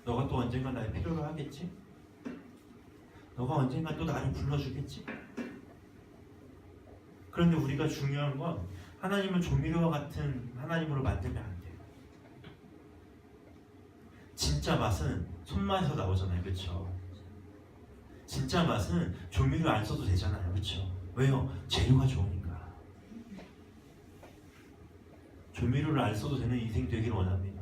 너가 또 언젠가 나의 필요를 하겠지? 너가 언젠가 또 나를 불러주겠지? 그런데 우리가 중요한 건 하나님을 조미료와 같은 하나님으로 만들면 안 돼요. 진짜 맛은 손맛에서 나오잖아요. 그렇죠? 진짜 맛은 조미료 안 써도 되잖아요. 그렇죠? 왜요? 재료가 좋으니까. 조미료를 안 써도 되는 인생 되기를 원합니다.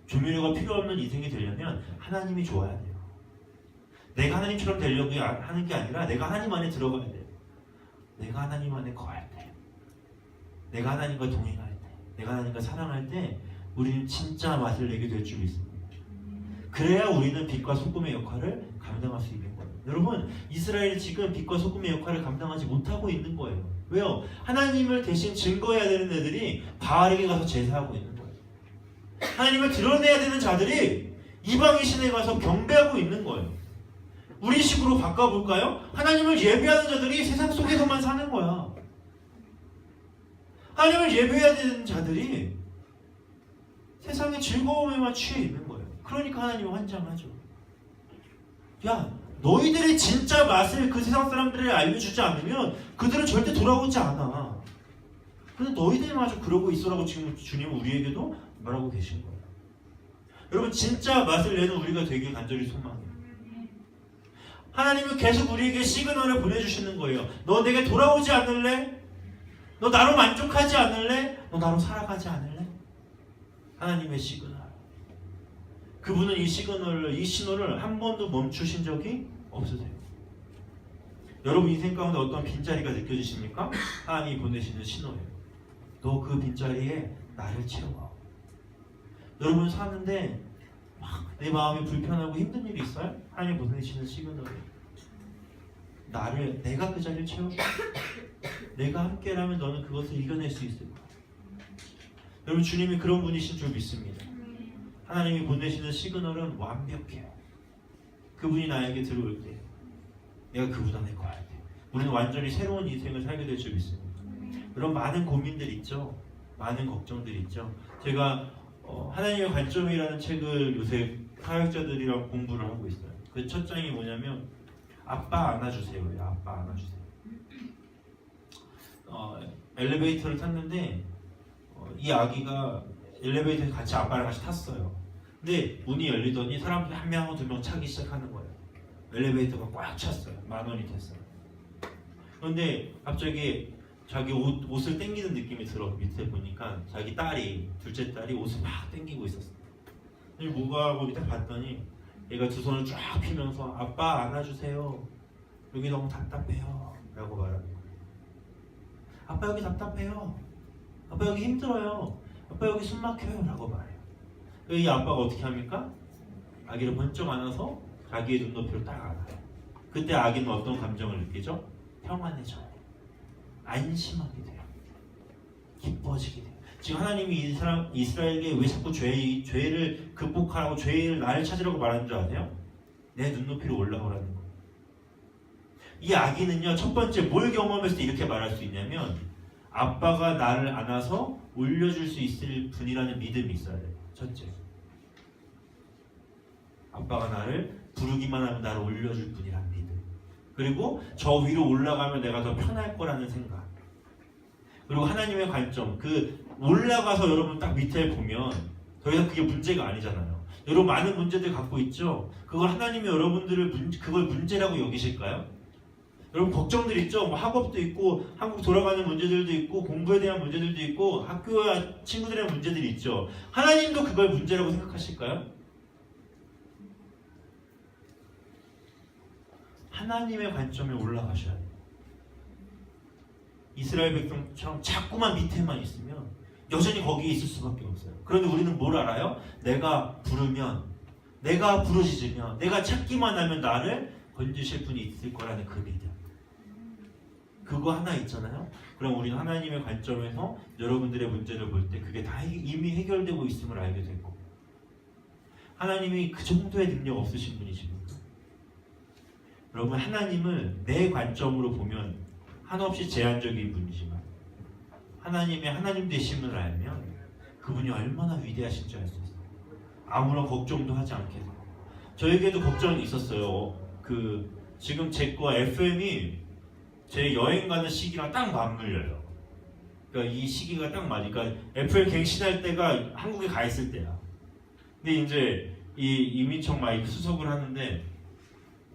조미료가 필요 없는 인생이 되려면 하나님이 좋아야 돼요. 내가 하나님처럼 되려고 하는 게 아니라 내가 하나님 안에 들어가야 돼요. 내가 하나님 안에 거할 때, 내가 하나님과 동행할 때, 내가 하나님과 사랑할 때 우리는 진짜 맛을 내게 될 줄 믿습니다. 그래야 우리는 빛과 소금의 역할을 감당할 수 있는 거예요. 여러분, 이스라엘이 지금 빛과 소금의 역할을 감당하지 못하고 있는 거예요. 왜요? 하나님을 대신 증거해야 되는 애들이 바알에게 가서 제사하고 있는 거예요. 하나님을 드러내야 되는 자들이 이방의 신에 가서 경배하고 있는 거예요. 우리 식으로 바꿔볼까요? 하나님을 예배하는 자들이 세상 속에서만 사는 거야. 하나님을 예배해야 되는 자들이 세상의 즐거움에만 취해 있는 거예요. 그러니까 하나님은 환장하죠. 야, 너희들의 진짜 맛을 그 세상 사람들에게 알려주지 않으면 그들은 절대 돌아오지 않아. 근데 너희들마저 그러고 있어라고 지금 주님은 우리에게도 말하고 계신 거예요. 여러분, 진짜 맛을 내는 우리가 되길 간절히 소망해요. 하나님은 계속 우리에게 시그널을 보내주시는 거예요. 너 내게 돌아오지 않을래? 너 나로 만족하지 않을래? 너 나로 살아가지 않을래? 하나님의 시그널. 그분은 이 신호를 한 번도 멈추신 적이 없으세요. 여러분 인생 가운데 어떤 빈자리가 느껴지십니까? 하나님이 보내시는 신호예요. 너 그 빈자리에 나를 채워. 여러분 사는데 막 내 마음이 불편하고 힘든 일이 있어요? 하나님 보내시는 시그널이에요. 내가 그 자리를 채워줄게. 내가 함께라면 너는 그것을 이겨낼 수 있을 거야. 여러분 주님이 그런 분이신 줄 믿습니다. 하나님이 보내시는 시그널은 완벽해요. 그분이 나에게 들어올 때 내가 그분 안에 거할 때 우리는 완전히 새로운 인생을 살게 될 줄 믿습니다. 그런 많은 고민들 있죠. 많은 걱정들이 있죠. 제가 하나님의 관점이라는 책을 요새 사역자들이랑 공부를 하고 있어요. 그 첫 장이 뭐냐면 아빠 안아주세요예요. 아빠 안아주세요. 엘리베이터를 탔는데 이 아기가 엘리베이터에 같이 아빠랑 같이 탔어요. 근데 문이 열리더니 사람들이 한 명, 두 명 차기 시작하는 거예요. 엘리베이터가 꽉 찼어요. 10,000원이 됐어요. 그런데 갑자기 자기 옷을 당기는 느낌이 들어. 밑에 보니까 자기 딸이, 둘째 딸이 옷을 막 당기고 있었어요. 뭐가 하고 밑에 봤더니 얘가 두 손을 쫙 피면서 아빠 안아주세요. 여기 너무 답답해요. 라고 말하는 거예요. 아빠 여기 답답해요. 아빠 여기 힘들어요. 아빠 여기 숨 막혀요. 라고 말해요. 이 아빠가 어떻게 합니까? 아기를 번쩍 안아서 자기의 눈높이로 딱 안아요. 그때 아기는 어떤 감정을 느끼죠? 평안해져요. 안심하게 돼요. 기뻐지게 돼요. 지금 하나님이 이스라엘에게 왜 자꾸 죄를 극복하라고 죄를 나를 찾으라고 말하는 줄 아세요? 내 눈높이로 올라오라는 거예요. 이 아기는요, 첫 번째 뭘 경험했을 때 이렇게 말할 수 있냐면 아빠가 나를 안아서 올려줄 수 있을 분이라는 믿음이 있어야 돼요. 첫째, 아빠가 나를 부르기만 하면 나를 올려줄 분이라는 믿음. 그리고 저 위로 올라가면 내가 더 편할 거라는 생각. 그리고 하나님의 관점, 그 올라가서 여러분 딱 밑에 보면 더 이상 그게 문제가 아니잖아요. 여러분 많은 문제들 갖고 있죠. 그걸 하나님이 여러분들을 그걸 문제라고 여기실까요? 여러분 걱정들 있죠. 뭐 학업도 있고 한국 돌아가는 문제들도 있고 공부에 대한 문제들도 있고 학교와 친구들의 문제들이 있죠. 하나님도 그걸 문제라고 생각하실까요? 하나님의 관점에 올라가셔야 돼요. 이스라엘 백성처럼 자꾸만 밑에만 있으면 여전히 거기에 있을 수밖에 없어요. 그런데 우리는 뭘 알아요? 내가 부르면, 내가 부르짖으면, 내가 찾기만 하면 나를 건지실 분이 있을 거라는 그 믿음. 그거 하나 있잖아요. 그럼 우리는 하나님의 관점에서 여러분들의 문제를 볼 때 그게 다 이미 해결되고 있음을 알게 되고, 하나님이 그 정도의 능력 없으신 분이십니까? 여러분 하나님을 내 관점으로 보면 한없이 제한적인 분이지만 하나님의 하나님 되심을 알면 그분이 얼마나 위대하신지 알 수 있어요. 아무런 걱정도 하지 않게 돼요. 저에게도 걱정이 있었어요. 지금 제 거 FM이 제 여행 가는 시기랑 딱 맞물려요. 그러니까 이 시기가 딱 맞으니까 애플 갱신할 때가 한국에 가 있을 때야. 근데 이제 이 이민청 마이크 수석을 하는데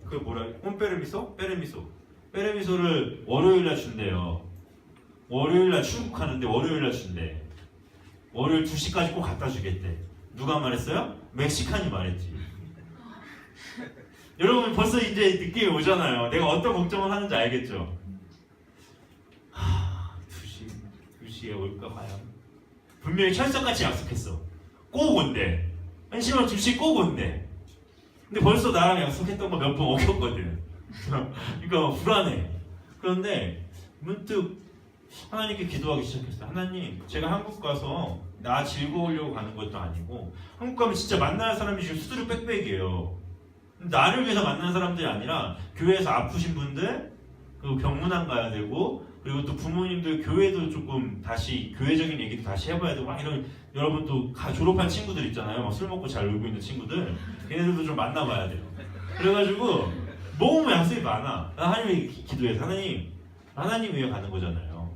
그 뭐라 홈페르미소? 페르미소를 월요일날 준대요. 월요일날 출국하는데 월요일날 준대. 월요일 2시까지 꼭 갖다 주겠대. 누가 말했어요? 멕시칸이 말했지. 여러분 벌써 이제 느낌이 오잖아요. 내가 어떤 걱정을 하는지 알겠죠? 2시에 올까 과연? 분명히 철석같이 약속했어. 꼭 온대. 1시간 2시 꼭 온대. 근데 벌써 나랑 약속했던 거 몇 번 어겼거든. 그러니까 불안해. 그런데 문득 하나님께 기도하기 시작했어요. 하나님, 제가 한국 가서 나 즐거우려고 가는 것도 아니고 한국 가면 진짜 만나는 사람이 지금 수두룩 빽빽이에요. 나를 위해서 만나는 사람들이 아니라 교회에서 아프신 분들, 그리고 병문안 가야 되고, 그리고 또 부모님들 교회도 조금 다시 교회적인 얘기도 다시 해봐야 되고 막 이런, 여러분 또 졸업한 친구들 있잖아요. 막 술 먹고 잘 놀고 있는 친구들, 걔네들도 좀 만나봐야 돼요. 그래가지고 너무 약속이 많아. 나 하나님께 기도해서 하나님 위해 가는 거잖아요.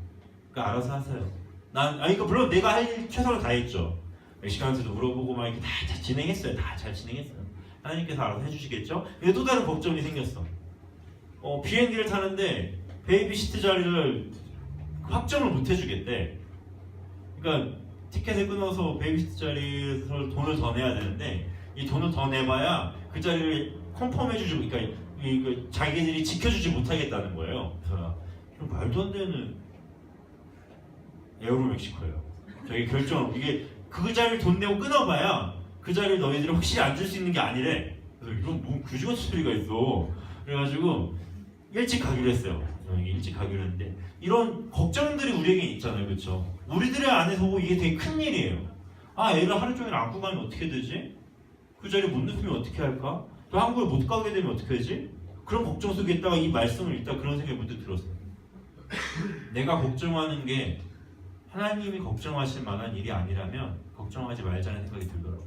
그러니까 알아서 하세요. 그러니까 물론 내가 할 최선을 다했죠. 멕시칸한테도 물어보고 막 이렇게 다 진행했어요. 다 잘 진행했어요. 하나님께서 알아서 해주시겠죠? 근데 또 다른 걱정이 생겼어. 비행기를 타는데 베이비시트 자리를 확정을 못 해주겠대. 그러니까 티켓을 끊어서 베이비시트 자리에서 돈을 더 내야 되는데 이 돈을 더 내봐야 그 자리를 컨펌해주지, 그러니까 자기들이 지켜주지 못하겠다는 거예요. 그래서 말도 안 되는 에어로멕시코예요. 저기 이게 그 자리를 돈 내고 끊어봐야 그 자리를 너희들이 확실히 앉을 수 있는 게 아니래. 그래서 이런 뭐 그지같은 소리가 있어. 그래가지고 일찍 가기로 했어요. 일찍 가기로 했는데 이런 걱정들이 우리에게 있잖아요, 그렇죠? 우리들의 안에서 이게 되게 큰 일이에요. 애를 하루 종일 안고 가면 어떻게 되지? 그 자리 못 눕히면 어떻게 할까? 또 한국에 못 가게 되면 어떻게 되지? 그런 걱정 속에 있다가 이 말씀을 읽다 그런 생각이 문득 들었어요. 내가 걱정하는 게 하나님이 걱정하실 만한 일이 아니라면 걱정하지 말자는 생각이 들더라고요.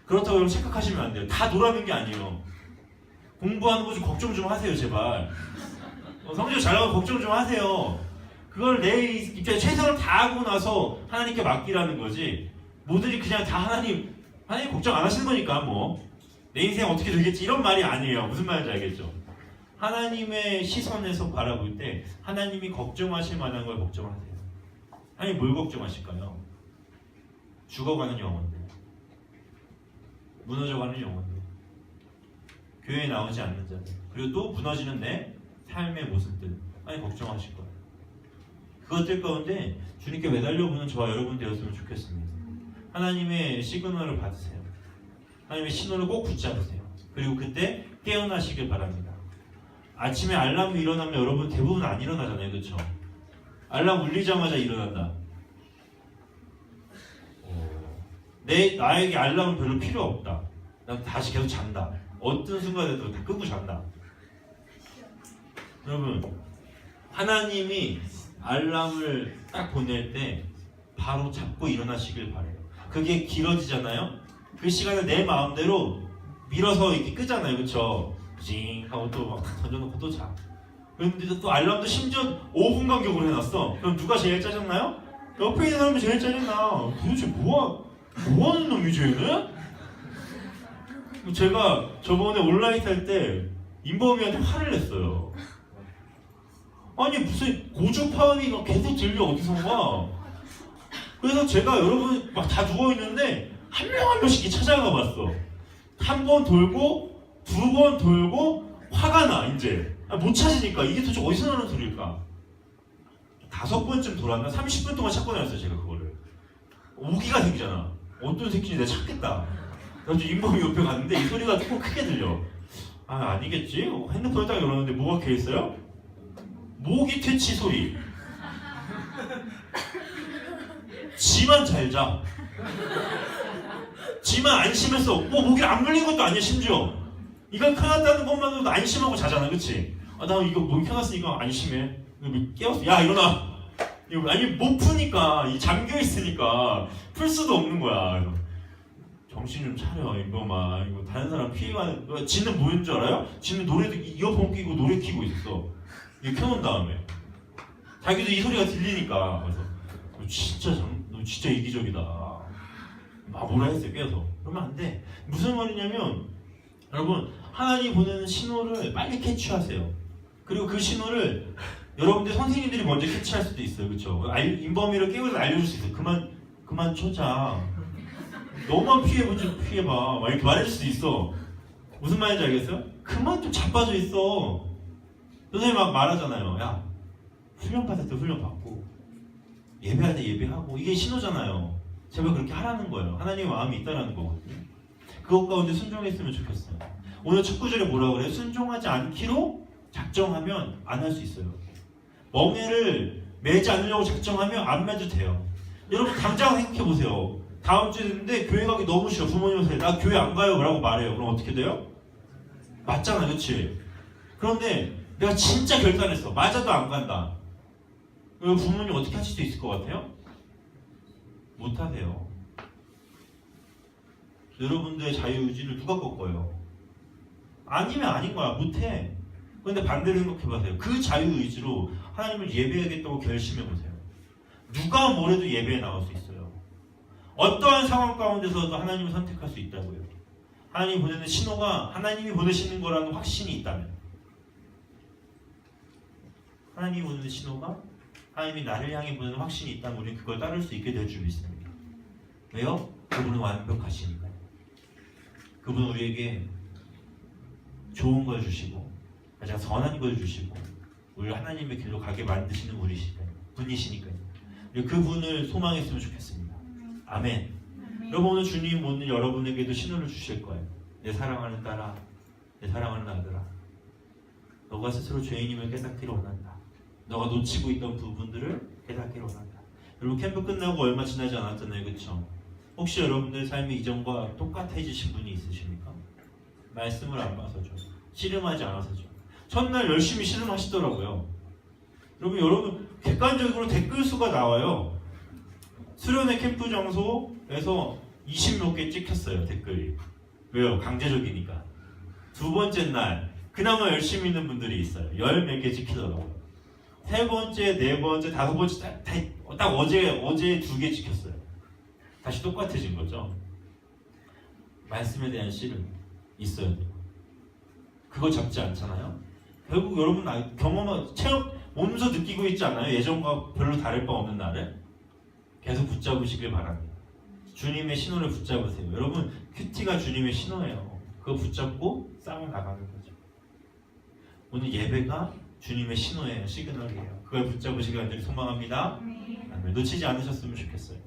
그렇다고 여러분 착각하시면 안 돼요. 다 놀아는 게 아니에요. 공부하는 거 좀 걱정 좀 하세요, 제발. 성적 잘 나가고 걱정 좀 하세요. 그걸 내 입장에 최선을 다하고 나서 하나님께 맡기라는 거지. 모두들이 그냥 다 하나님 걱정 안 하시는 거니까 뭐 내 인생 어떻게 되겠지 이런 말이 아니에요. 무슨 말인지 알겠죠? 하나님의 시선에서 바라볼 때 하나님이 걱정하실 만한 걸 걱정을 하세요. 하나님 뭘 걱정하실까요? 죽어가는 영혼들, 무너져가는 영혼들, 교회에 나오지 않는 자들, 그리고 또 무너지는 내 삶의 모습들 하나님 걱정하실 거예요. 그것들 가운데 주님께 매달려보는 저와 여러분 되었으면 좋겠습니다. 하나님의 시그널을 받으세요. 하나님의 신호를 꼭 붙잡으세요. 그리고 그때 깨어나시길 바랍니다. 아침에 알람이 일어나면 여러분 대부분 안 일어나잖아요, 그렇죠? 알람 울리자마자 일어난다. 나에게 알람은 별로 필요 없다. 난 다시 계속 잔다. 어떤 순간에도 다 끄고 잔다. 여러분, 하나님이 알람을 딱 보낼 때 바로 잡고 일어나시길 바래요. 그게 길어지잖아요. 그 시간을 내 마음대로 밀어서 이렇게 끄잖아요, 그렇죠? 징 하고 또 막 던져놓고 또 자. 그런데 또 알람도 심지어 5분 간격으로 해놨어. 그럼 누가 제일 짜증나요? 옆에 있는 사람이 제일 짜증나. 도대체 뭐하는 놈이지 얘는? 제가 저번에 온라인 탈 때 인범이한테 화를 냈어요. 아니 무슨 고주파음이 계속 들려 어디선가. 그래서 제가 여러분 막 다 누워있는데 한 명 한 명씩 찾아가 봤어. 한 번 돌고 2번 돌고 화가 나 이제. 못 찾으니까 이게 도대체 어디서 나는 소리일까? 5번쯤 돌았나? 30분 동안 찾고 다녔어요 제가 그거를. 오기가 생기잖아. 어떤 새끼인지 내가 찾겠다. 그래서 인범이 옆에 갔는데 이 소리가 조금 크게 들려. 아니겠지? 핸드폰을 딱 열었는데 뭐가 켜있어요? 모기 퇴치 소리. 지만 잘 자. 지만 안심했어. 모기를 안 물린 것도 아니야 심지어. 이걸 켜놨다는 것만으로도 안심하고 자잖아, 그치? 나 이거 모기 켜놨으니까 안심해. 깨웠어. 야 일어나. 아니 못 푸니까 이 잠겨 있으니까 풀 수도 없는 거야. 정신 좀 차려 이거만. 이거 다른 사람 피해가는. 지는 뭐인 줄 알아요? 지는 노래도 이어폰 끼고 노래 키고 있어. 이렇게 켜놓은 다음에 자기도 이 소리가 들리니까 그래서 너 진짜 이기적이다. 막 뭐라 했어요. 깨서. 그러면 안 돼. 무슨 말이냐면 여러분 하나님 보내는 신호를 빨리 캐치하세요. 그리고 그 신호를 여러분들 선생님들이 먼저 캐치할 수도 있어요. 그렇죠? 인범이를 깨워서 알려줄 수 있어요. 그만 쳐자. 너만 피해봐. 막 이렇게 말해줄 수도 있어. 무슨 말인지 알겠어요? 그만 좀 자빠져 있어. 선생님 막 말하잖아요. 야, 훈련 받을 때 훈련 받고 예배할 때 예배하고 이게 신호잖아요. 제발 그렇게 하라는 거예요. 하나님의 마음이 있다라는 거거든요. 그것 가운데 순종했으면 좋겠어요. 오늘 첫 구절에 뭐라 그래요? 순종하지 않기로 작정하면 안 할 수 있어요. 멍에를 매지 않으려고 작정하면 안 매도 돼요. 여러분 당장 생각해 보세요. 다음 주에 됐는데 교회 가기 너무 싫어. 부모님한테 나 교회 안 가요 라고 말해요. 그럼 어떻게 돼요? 맞잖아, 그렇지? 그런데 내가 진짜 결단했어. 맞아도 안 간다. 그럼 부모님 어떻게 하실 수 있을 것 같아요? 못하세요. 여러분들의 자유의지를 누가 꺾어요? 아니면 아닌 거야. 못해. 그런데 반대로 생각해보세요. 그 자유의지로 하나님을 예배하겠다고 결심해보세요. 누가 뭐래도 예배에 나올 수 있어요. 어떠한 상황 가운데서도 하나님을 선택할 수 있다고요. 하나님이 보내는 신호가 하나님이 보내시는 거라는 확신이 있다면, 하나님이 보내는 신호가 하나님이 나를 향해 보내는 확신이 있다면 우리는 그걸 따를 수 있게 될 줄 믿습니다. 왜요? 그분은 완벽하시니까요. 그분은 우리에게 좋은 걸 주시고 가장 선한 걸 주시고 우리를 하나님의 길로 가게 만드시는 분이시니까요. 그 분을 소망했으면 좋겠습니다. 아멘. 여러분 오늘 주님 오늘 여러분에게도 신호를 주실 거예요. 내 사랑하는 딸아, 내 사랑하는 아들아, 너가 스스로 죄인임을 깨닫기를 원한다. 너가 놓치고 있던 부분들을 깨닫기를 원한다. 여러분 캠프 끝나고 얼마 지나지 않았잖아요, 그렇죠? 혹시 여러분들 삶이 이전과 똑같아지신 분이 있으십니까? 말씀을 안 봐서죠. 씨름하지 않아서죠. 첫날 열심히 씨름하시더라고요. 여러분 객관적으로 댓글 수가 나와요. 수련회 캠프 장소에서 20몇 개 찍혔어요, 댓글이. 왜요? 강제적이니까. 두 번째 날 그나마 열심히 있는 분들이 있어요. 10몇 개 찍히더라고요. 세 번째, 네 번째, 다섯 번째 딱 어제 2개 찍혔어요. 다시 똑같아진 거죠. 말씀에 대한 씨름 있어야 돼요. 그거 잡지 않잖아요. 결국 여러분 경험한 체험 몸소 느끼고 있지 않아요? 예전과 별로 다를 바 없는 나를 계속 붙잡으시길 바랍니다. 주님의 신호를 붙잡으세요. 여러분 큐티가 주님의 신호예요. 그거 붙잡고 싸워 나가는 거죠. 오늘 예배가 주님의 신호예요. 시그널이에요. 그걸 붙잡으시길 간절히 소망합니다. 놓치지 않으셨으면 좋겠어요.